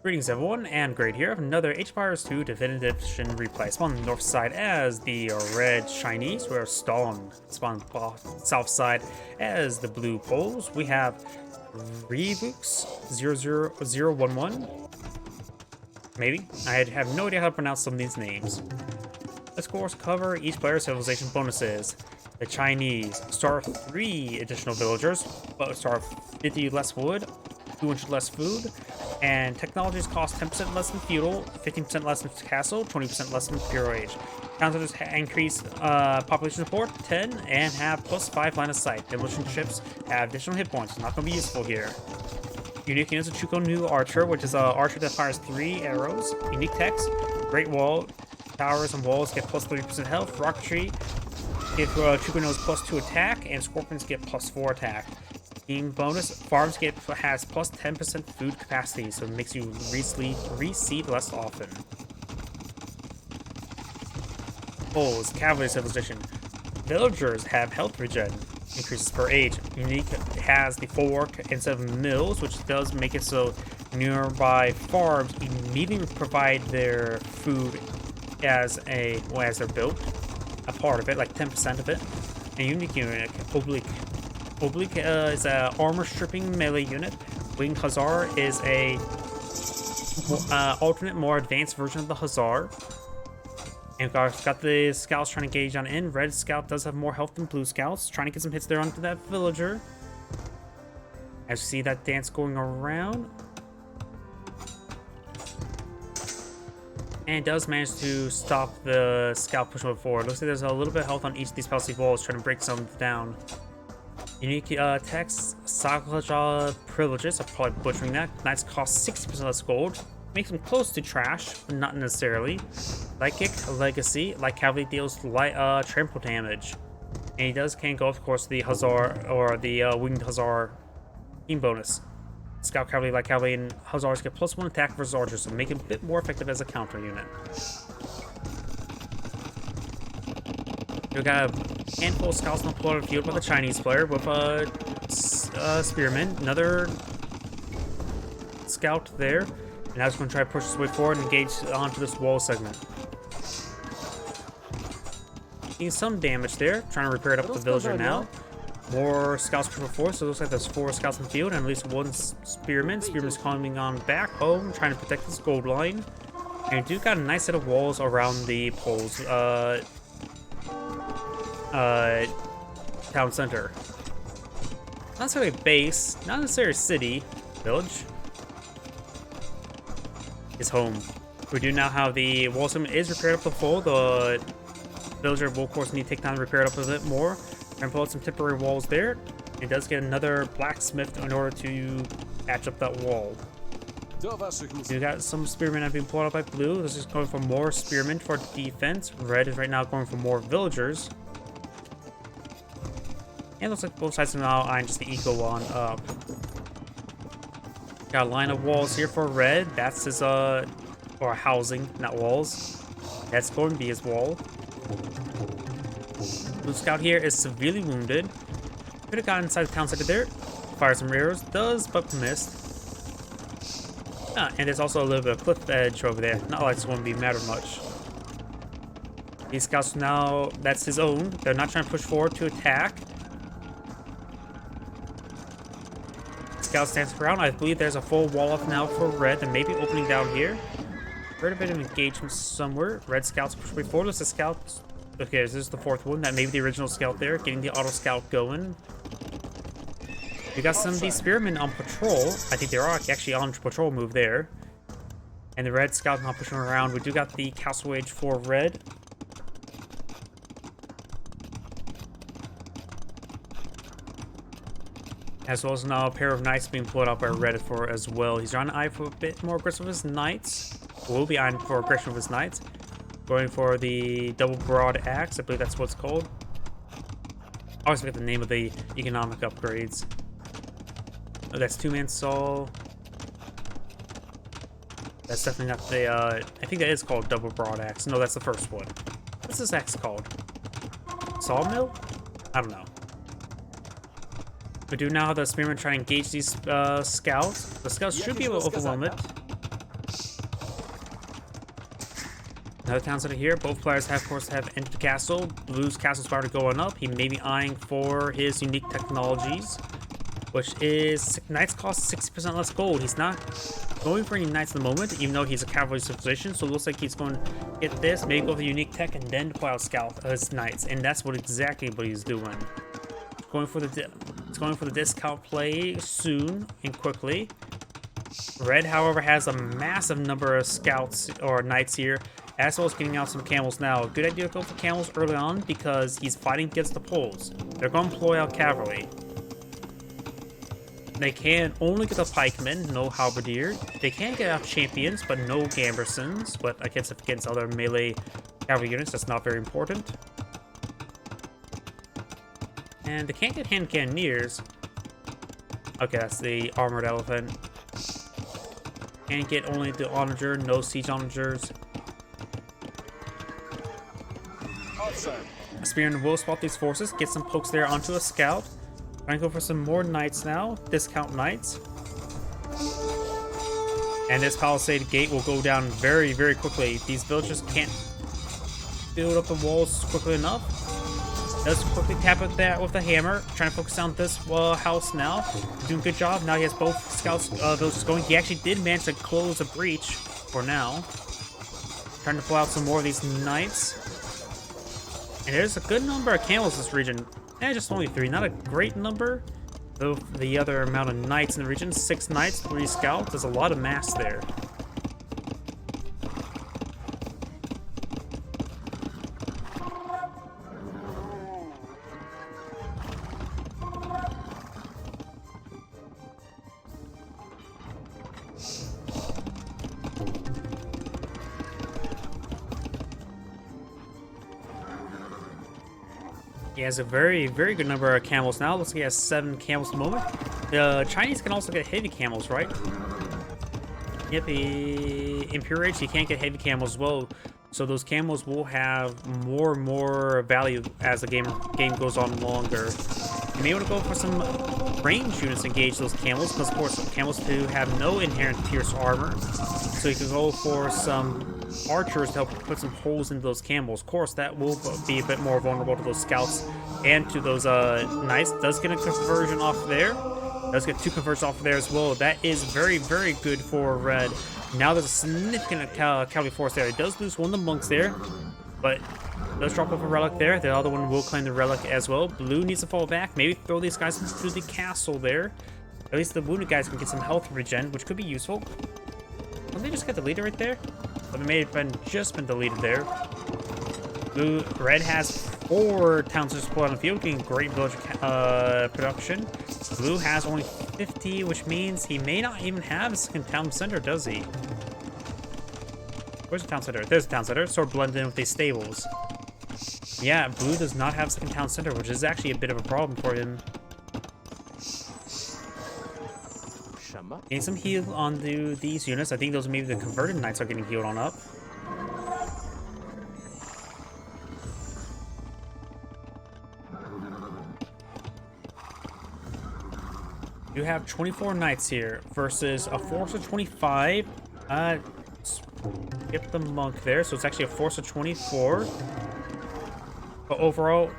Greetings everyone, and Great here. Another Age of Empires 2 Definitive Edition replay. Spawn on the north side as the red Chinese, where Stawn spawn south side as the blue Poles. We have Rivux011. Maybe. I have no idea how to pronounce some of these names. Let's of course cover each player's civilization bonuses. The Chinese start 3 additional villagers, but start 50 less wood, 200 less food, and technologies cost 10% less than feudal, 15% less than castle, 20% less than imperial age. Counters increase population support 10 and have +5 line of sight. Demolition ships have additional hit points. Not going to be useful here. Unique units of Chuko New Archer, which is an archer that fires 3 arrows. Unique text, Great Wall, towers and walls get +30% health. Rocketry give Chuko No's +2 attack, and Scorpions get +4 attack. Team bonus, farms has +10% food capacity, so it makes you reseed less often. Poles, cavalry civilization. Villagers have health regen, increases per age. Unique has the fork instead of mills, which does make it so nearby farms immediately provide their food as they're built, a part of it, like 10% of it. And unique unit, Oblique is a armor stripping melee unit. Winged Hussar is a alternate, more advanced version of the Hussar. And we've got the scouts trying to engage on in. Red scout does have more health than blue scouts, trying to get some hits there onto that villager. As you see that dance going around. And it does manage to stop the scout pushing forward. Looks like there's a little bit of health on each of these Palisade walls, trying to break some down. Unique text, Sakhaja privileges, I'm probably butchering that. Knights cost 60% less gold. Makes them close to trash, but not necessarily. Psychic Legacy, light cavalry deals light trample damage. And he can go, of course, the Hussar or the Winged Hussar team bonus. Scout Cavalry, Light Cavalry, and Hussars get +1 attack versus archers, so make it a bit more effective as a counter unit. We got a handful of scouts on the plot of the field by the Chinese player with a spearman, another scout there, and now he's going to try to push his way forward and engage onto this wall segment. Getting some damage there, trying to repair it up with the villager now. More scouts push forward, so it looks like there's 4 scouts in the field and at least 1 spearman. Spearman's coming on back home, trying to protect this gold line. And we do got a nice set of walls around the poles. Town center. Not necessarily a base, not necessarily a city. Village is home. We do now have the wall segment is repaired up to full. The villager will of course need to take time to repair it up a bit more. And pull out some temporary walls there. It does get another blacksmith in order to patch up that wall. You got some spearmen have been pulled out by blue. This is going for more spearmen for defense. Red is right now going for more villagers. And looks like both sides are now eyeing just the eco one up. Got a line of walls here for red. That's his or housing, not walls. That's going to be his wall. Blue scout here is severely wounded. Could have gotten inside the town center there. Fires some arrows, does but missed. And there's also a little bit of cliff edge over there. Not like it's going to be matter much. These scouts now, that's his own. They're not trying to push forward to attack. Scouts dance around. I believe there's a full wall up now for red and maybe opening down here. Heard a bit of engagement somewhere. Red scouts push way forward. There's a scout. Okay, this is the 4th one. That may be the original scout there, getting the auto scout going. We got some of these spearmen on patrol. I think they are actually on patrol move there. And the red scout not pushing around. We do got the castle age for red. As well as now a pair of knights being pulled out by red for as well. He's trying to eye for a bit more aggressive with his knights. Will be eyeing for aggression with his knights. Going for the double broad axe, I believe that's what it's called. I always forget the name of the economic upgrades. Oh, that's 2-man saw. That's definitely not the, I think that is called double broad axe. No, that's the first one. What's this axe called? Sawmill? I don't know. We do now have the spearmen trying to engage these scouts. The scouts should be able to overwhelm it. Another town center here. Both players have, of course, have entered the castle. Blue's castle's about to going up. He may be eyeing for his unique technologies, which is knights cost 60% less gold. He's not going for any knights at the moment, even though he's a cavalry civilization. So it looks like he's going to get this, maybe go for the unique tech, and then deploy out scout as knights. And that's exactly what he's doing. It's going for the discount play soon and quickly. Red, however, has a massive number of scouts or knights here, as well as getting out some camels now. Good idea to go for camels early on because he's fighting against the Poles. They're going to employ out cavalry. They can only get the pikemen, no halberdier. They can get out champions, but no gambersons. But I guess against other melee cavalry units, that's not very important. And they can't get hand cannoneers. Okay, that's the armored elephant. Can't get only the onager, no siege onagers. Spearman will spot these forces, get some pokes there onto a scout. Trying to go for some more knights now, discount knights. And this palisade gate will go down very, very quickly. These villagers can't build up the walls quickly enough. Does quickly tap it there with the hammer, trying to focus on this house now. Doing a good job. Now he has both scouts villagers going. He actually did manage to close a breach for now. Trying to pull out some more of these knights. And there's a good number of camels in this region. Just only 3, not a great number. Though the other amount of knights in the region, 6 knights, 3 scouts, there's a lot of mass there. He has a very, very good number of camels now. Looks like he has 7 camels at the moment. The Chinese can also get heavy camels, right? Yep, the Imperial Age, he can't get heavy camels as well. So those camels will have more and more value as the game goes on longer. You may want to go for some range units to engage those camels, because of course camels do have no inherent pierce armor. So you can go for some archers to help put some holes into those camels. Of course, that will be a bit more vulnerable to those scouts and to those knights. Does get a conversion off there. Does get 2 conversions off there as well. That is very, very good for red. Now there's a significant cavalry force there. It does lose one of the monks there, but does drop off a relic there. The other one will claim the relic as well. Blue needs to fall back. Maybe throw these guys into the castle there. At least the wounded guys can get some health regen, which could be useful. Did they just get deleted right there? But it may have just been deleted there. Red has 4 towns to support on the field, getting great village production. Blue has only 50, which means he may not even have a second town center, does he? Where's the town center? There's the town center. Sort of blend in with these stables. Yeah, Blue does not have a second town center, which is actually a bit of a problem for him. Getting some heal onto these units. I think those maybe the converted knights are getting healed on up. You have 24 knights here versus a force of 25. Skip the monk there, so it's actually a force of 24. But overall,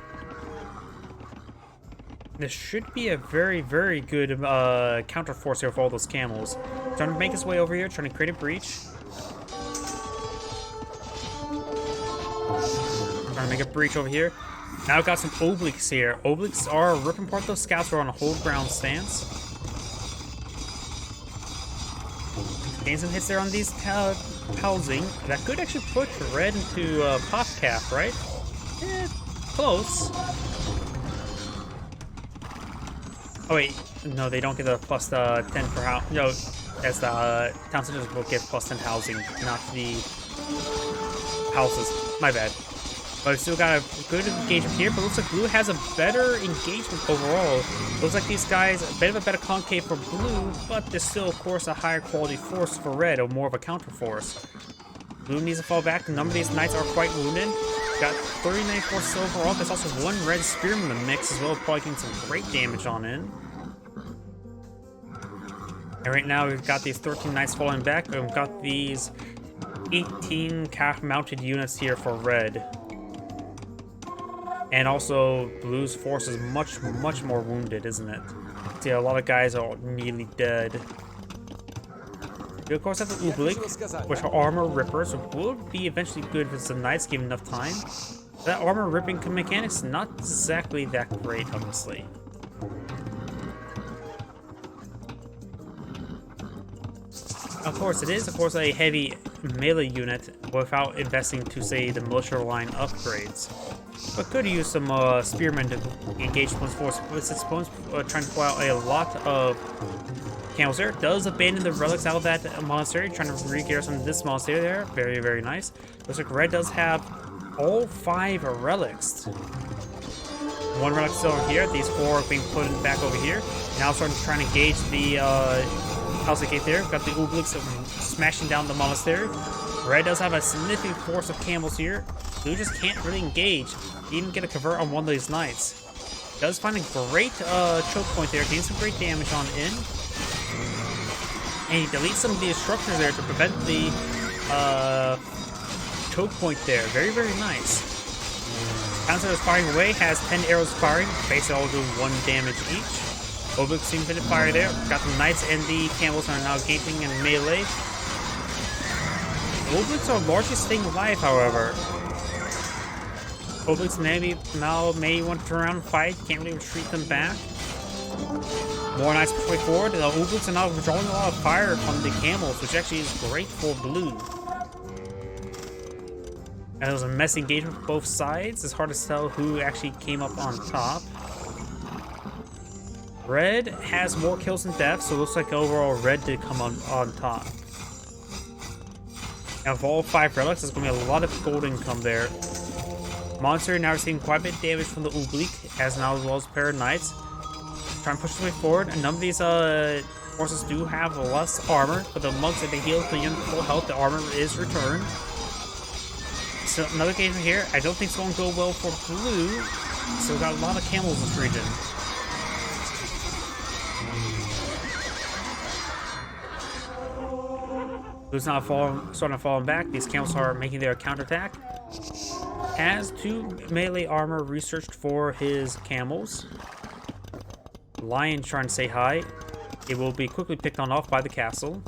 this should be a very, very good counter force here for all those camels. Trying to make his way over here, trying to create a breach. Trying to make a breach over here. Now I've got some obliques here. Obliques are ripping apart those scouts who are on a hold ground stance. Getting some hits there on these housing. That could actually put red into pop cap, right? Close. Oh wait, no, they don't get a plus 10 per house. No, as the town centers will get plus 10 housing, not the houses. My bad. But we've still got a good engagement here, but looks like Blue has a better engagement overall. Looks like these guys, a bit of a better concave for Blue, but there's still, of course, a higher quality force for Red, or more of a counter force. Blue needs to fall back. A number of these knights are quite wounded. Got 39 force overall. There's also 1 red spearman in the mix as well, probably getting some great damage on in. And right now we've got these 13 knights falling back, and we've got these 18 mounted units here for red. And also, blue's force is much more wounded, isn't it? See, a lot of guys are nearly dead. We of course have the Oobleek, which are armor rippers, which will be eventually good if the knights give enough time. That armor ripping mechanic's not exactly that great, honestly. Of course, it is, a heavy melee unit without investing to, say, the militia line upgrades. But could use some spearmen to engage opponent's force. With its opponents trying to pull out a lot of camels there. Does abandon the relics out of that monastery, trying to re-garrison this monastery there. Very nice. Looks like red does have all 5 relics. 1 relic still over here. These 4 are being put back over here. Now starting to try to engage the house gate there. Got the Oobleeks smashing down the monastery. Red does have a significant force of camels here. Blue just can't really engage. Even get a convert on one of these knights. Does find a great choke point there. Gains some great damage on in. And he deletes some of these structures there to prevent the choke point there. Very nice. Counter is firing away. Has 10 arrows firing. Basically all do 1 damage each. Oblix seems to fire there. Got the knights and the camels are now engaging in melee. The Oblix are largely staying alive, however. Oblix may want to turn around and fight. Can't really retreat them back. More knights push way forward. The Oblix are now drawing a lot of fire from the camels, which actually is great for blue. And there was a messy engagement with both sides. It's hard to tell who actually came up on top. Red has more kills than deaths, so it looks like overall red did come on top. Now with all 5 relics, there's going to be a lot of gold income there. Monster now receiving quite a bit of damage from the Oobleek, as now as well as a pair of knights. Trying to push their way forward. A number of these forces do have less armor, but the monks, if they heal to full health, the armor is returned. So another game here. I don't think it's going to go well for blue. So we've got a lot of camels in this region. Blue's now starting to fall back. These camels are making their counterattack. Has 2 melee armor researched for his camels. Lion trying to say hi. It will be quickly picked on off by the castle.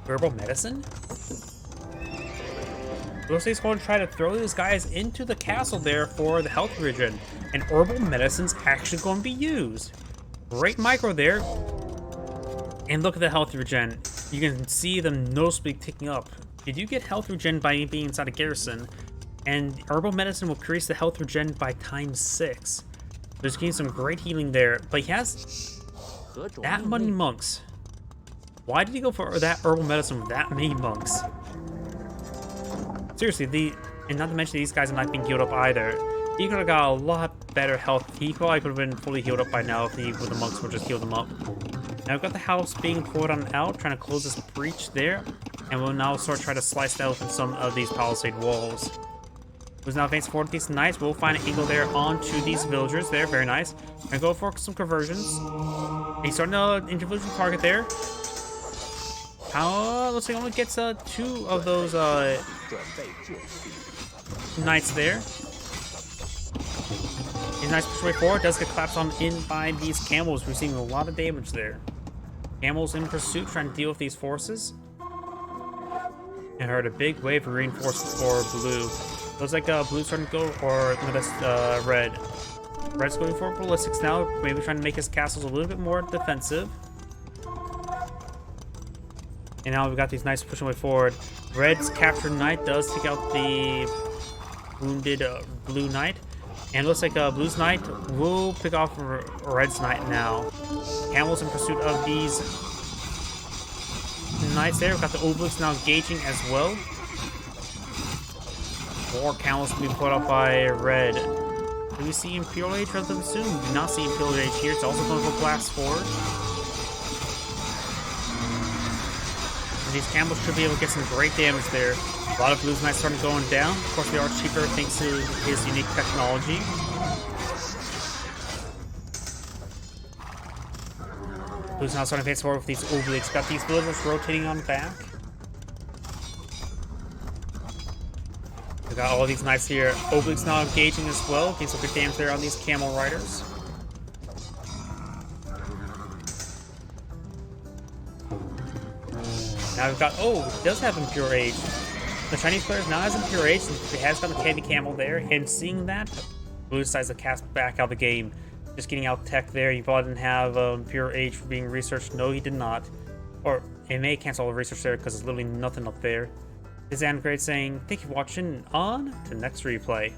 Herbal medicine? Looks like he's going to try to throw these guys into the castle there for the health regen. And herbal medicine's actually going to be used. Great micro there. And look at the health regen. You can see them noticeably ticking up. You do get health regen by being inside a garrison. And herbal medicine will increase the health regen by ×6. There's getting some great healing there. But he has that many monks. Why did he go for that herbal medicine with that many monks? Seriously, and not to mention these guys are not being healed up either. He could have got a lot better health. He probably could have been fully healed up by now if the monks would just heal them up. Now we've got the house being pulled on out, trying to close this breach there. And we'll now start trying to slice that open some of these palisade walls. Who's now advancing forward with these knights. We'll find an angle there onto these villagers there. Very nice. And go for some conversions. And he's starting to individual target there. Looks like he only gets 2 of those knights there. These knights push way forward. Does get clapped on in by these camels, receiving a lot of damage there. Camels in pursuit, trying to deal with these forces. And heard a big wave of reinforcements for blue. Looks like blue's starting to go, or no, that's red. Red's going for ballistics now, maybe trying to make his castles a little bit more defensive. And now we've got these knights pushing way forward. Red's captured knight does take out the wounded blue knight. And it looks like blue's knight will pick off red's knight now. Camels in pursuit of these knights there. We've got the Oblix now engaging as well. More camels to be put up by red. Do we see Imperial Age relatively soon? We do not see Imperial Age here. It's also going for blast forward. And these camels should be able to get some great damage there. A lot of blue's knights starting going down. Of course, the Archkeeper thanks to his unique technology. Blue's now starting to face forward with these obliques. Got these villagers rotating on back. We got all these knights here. Obliques now engaging as well. Getting some good damage there on these camel riders. Now we've got, oh, it does have Impure Age. The Chinese players now has Impure Age, and he has got the Candy Camel there. And seeing that, Blue decides to cast back out the game. Just getting out tech there. He probably didn't have Impure Age for being researched. No, he did not. Or it may cancel all the research there because there's literally nothing up there. This is Android saying, thank you for watching. On to next replay.